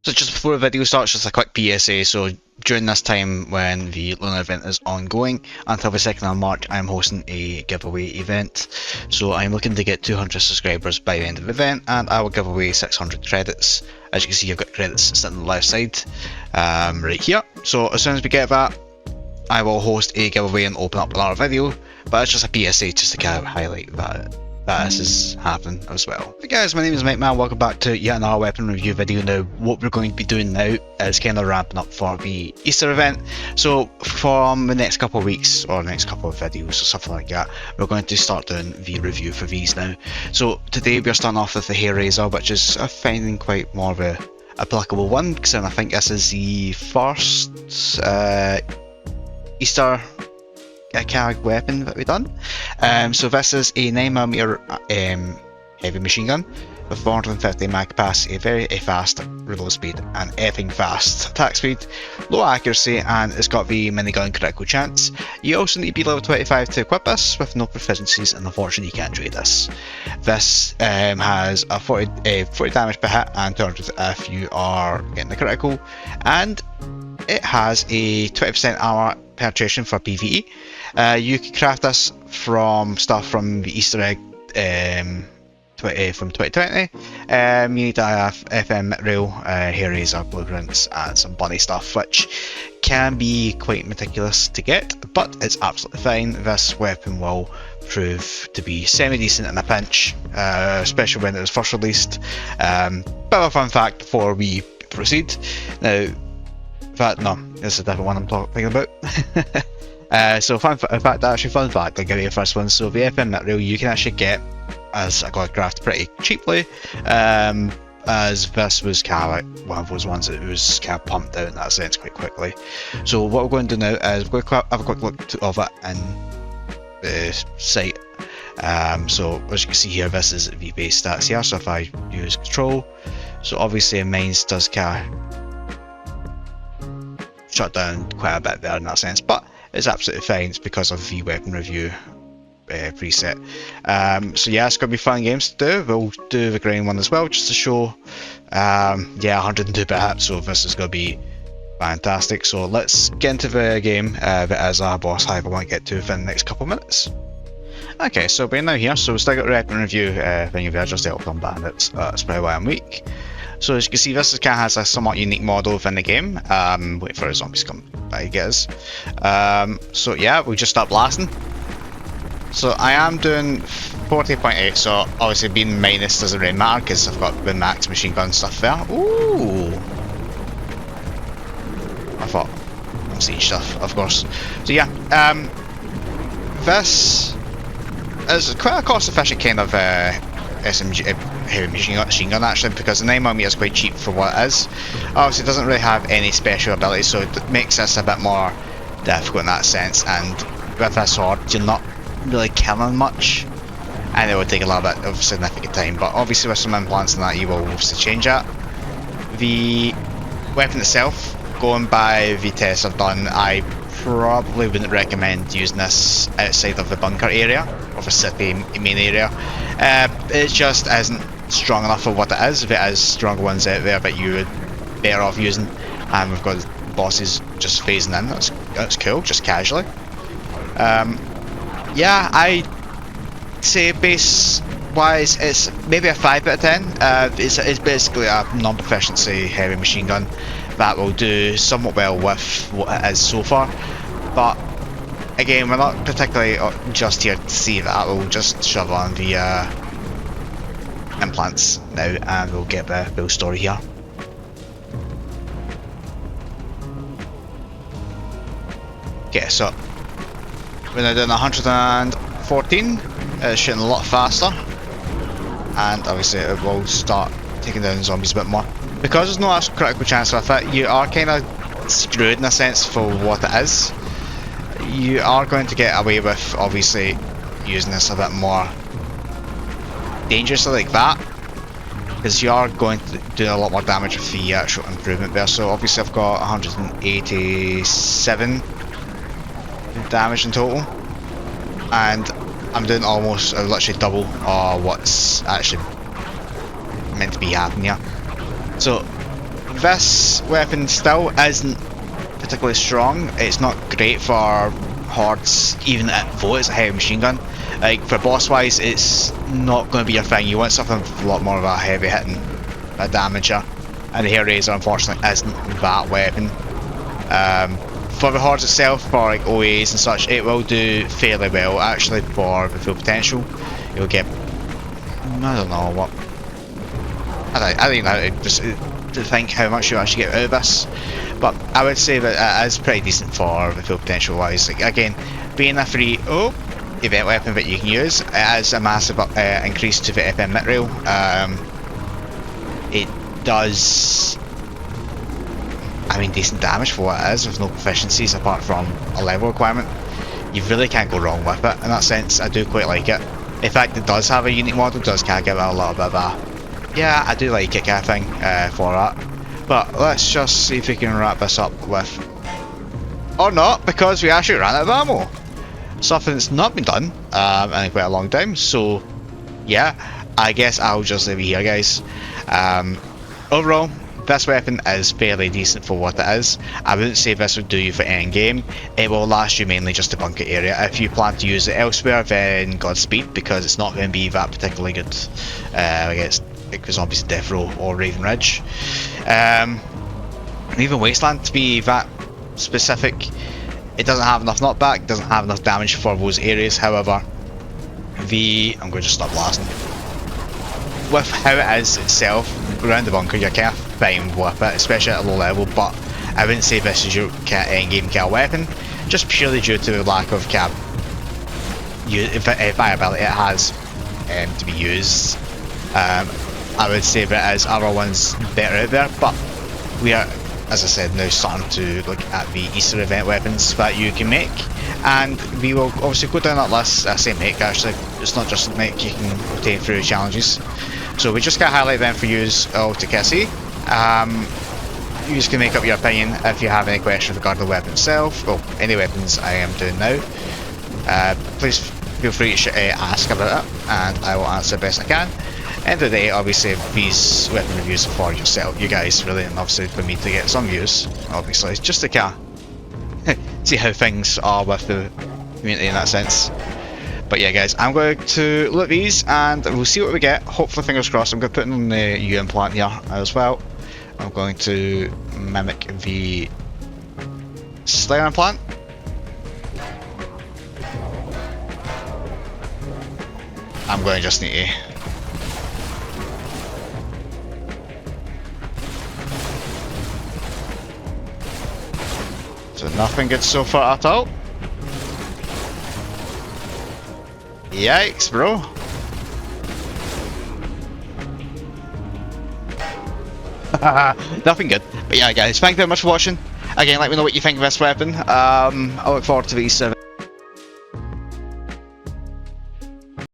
So just before the video starts, just a quick PSA. So during this time when the lunar event is ongoing, until the 2nd of March, I'm hosting a giveaway event. So I'm looking to get 200 subscribers by the end of the event, and I will give away 600 credits. As you can see, I've got credits sitting on the left side, right here. So as soon as we get that, I will host a giveaway and open up another video. But it's just a PSA just to kind of highlight that this is happening as well. Hey guys, my name is Mightman, welcome back to yet another weapon review video. Now, what we're going to be doing now is kind of ramping up for the Easter event. So from the next couple of weeks, or next couple of videos or something like that, we're going to start doing the review for these now. So today we're starting off with the Hareraiser, which is finding quite more of a applicable one, because I think this is the first Easter kind of weapon that we've done. So this is a 9mm heavy machine gun with 450 mag capacity, very fast reload speed and effing fast attack speed, low accuracy, and it's got the minigun critical chance. You also need to be level 25 to equip this, with no proficiencies, and unfortunately you can't trade this. This has a 40 damage per hit and 200 if you are getting the critical, and it has a 20% armor penetration for PvE. You can craft this from stuff from the Easter egg from 2020. You need to have FM rail, Hareraiser blueprints, and some bunny stuff, which can be quite meticulous to get, but it's absolutely fine. This weapon will prove to be semi-decent in a pinch, especially when it was first released. Bit of a fun fact before we proceed. Now, no, this is a different one I'm thinking about. So fun fact, I'll give you the first one. So the FM rail you can actually get as a craft pretty cheaply, as this was kind of like one of those ones that was kind of pumped out in that sense quite quickly. So what we're going to do now is we're going to have a quick look of it in the site. So as you can see here, this is the base stats here. So if I use control, so obviously mine does kind of shut down quite a bit there in that sense, but it's absolutely fine. It's because of the weapon review preset. So yeah, it's going to be fun games to do. We'll do the green one as well, just to show. Yeah, 102 bit hit, so this is going to be fantastic. So let's get into the game. That is our boss hive I want to get to within the next couple of minutes. Okay, so we're now here. So we still got the weapon review thing there, just help on bandits. That's probably why I'm weak. So as you can see, this kind of has a somewhat unique model within the game. Wait for the zombies to come by, I guess. So yeah, we just start blasting. So I am doing 40.8, so obviously being minus doesn't really matter because I've got the max machine gun stuff there. Ooh! I thought I'm seeing stuff, of course. So yeah, this is quite a cost efficient kind of SMG heavy machine gun actually, because the 9mm is quite cheap for what it is. Obviously it doesn't really have any special abilities, so it makes this a bit more difficult in that sense, and with this sword you're not really killing much, and it would take a little bit of significant time, but obviously with some implants and that you will obviously change that. The weapon itself, going by the tests I've done, I probably wouldn't recommend using this outside of the bunker area, or the city main area. It just isn't strong enough for what it is. There is stronger ones out there that you would better off using, and we've got bosses just phasing in. That's cool, just casually. Yeah, I say base wise it's maybe a 5 out of 10. It's basically a non-proficiency heavy machine gun that will do somewhat well with what it is so far, but again we're not particularly just here to see that. We'll just shove on the implants now and we'll get the build story here. Okay, so we're now doing 114, it's shooting a lot faster, and obviously it will start taking down zombies a bit more. Because there's no actual critical chance with it, you are kind of screwed in a sense for what it is. You are going to get away with obviously using this a bit more dangerously like that, because you are going to do a lot more damage with the actual improvement there. So obviously I've got 187 damage in total, and I'm doing almost literally double what's actually meant to be happening here. So this weapon still isn't particularly strong. It's not great for hordes, even at Vote. It's a heavy machine gun. Like for boss wise, it's not going to be your thing. You want something with a lot more of a heavy hitting, a damager, and the Hareraiser unfortunately isn't that weapon. For the hordes itself, for like OAs and such, it will do fairly well actually for the full potential. You'll get, I don't know what, I don't even know how to think how much you actually get out of this, but I would say that it is pretty decent for the full potential wise. Like, again, being a free event weapon that you can use, it is a massive increase to the FM mid rail. It does, I mean, decent damage for what it is, with no proficiencies apart from a level requirement. You really can't go wrong with it in that sense. I do quite like it. In fact, it does have a unique model, does kind of give it a little bit of a, yeah, I do like it kind of thing for that. But let's just see if we can wrap this up with, or not, because we actually ran out of ammo. Something that's not been done in quite a long time. So yeah, I guess I'll just leave it here, guys. Overall, this weapon is fairly decent for what it is. I wouldn't say this would do you for end game. It will last you mainly just the bunker area. If you plan to use it elsewhere, then Godspeed, because it's not going to be that particularly good against zombies in Death Row or Raven Ridge. And even Wasteland, to be that specific, it doesn't have enough knockback, it doesn't have enough damage for those areas. However, I'm going to just stop blasting. With how it is itself, around the bunker, you're kind of fine with it, especially at a low level, but I wouldn't say this is your end-game kill weapon, just purely due to the lack of viability it has to be used. I would say there is other ones better out there, but we are, as I said, now starting to look at the Easter event weapons that you can make, and we will obviously go down that list. I say make, actually, it's not just make, you can obtain through challenges. So we just got to highlight them for you all to see. You just can make up your opinion if you have any questions regarding the weapon itself, or any weapons I am doing now. Please feel free to ask about it, and I will answer the best I can. End of the day, obviously, these weapon reviews are for yourself, you guys, really, and obviously for me to get some views, obviously, just to kind of see how things are with the community in that sense. But yeah, guys, I'm going to look at these and we'll see what we get. Hopefully, fingers crossed. I'm going to put in the U implant here as well. I'm going to mimic the Slayer implant. I'm going to just need to. So nothing good so far at all. Yikes, bro. Nothing good. But yeah, guys, thank you very much for watching. Again, let me know what you think of this weapon. I look forward to the Easter.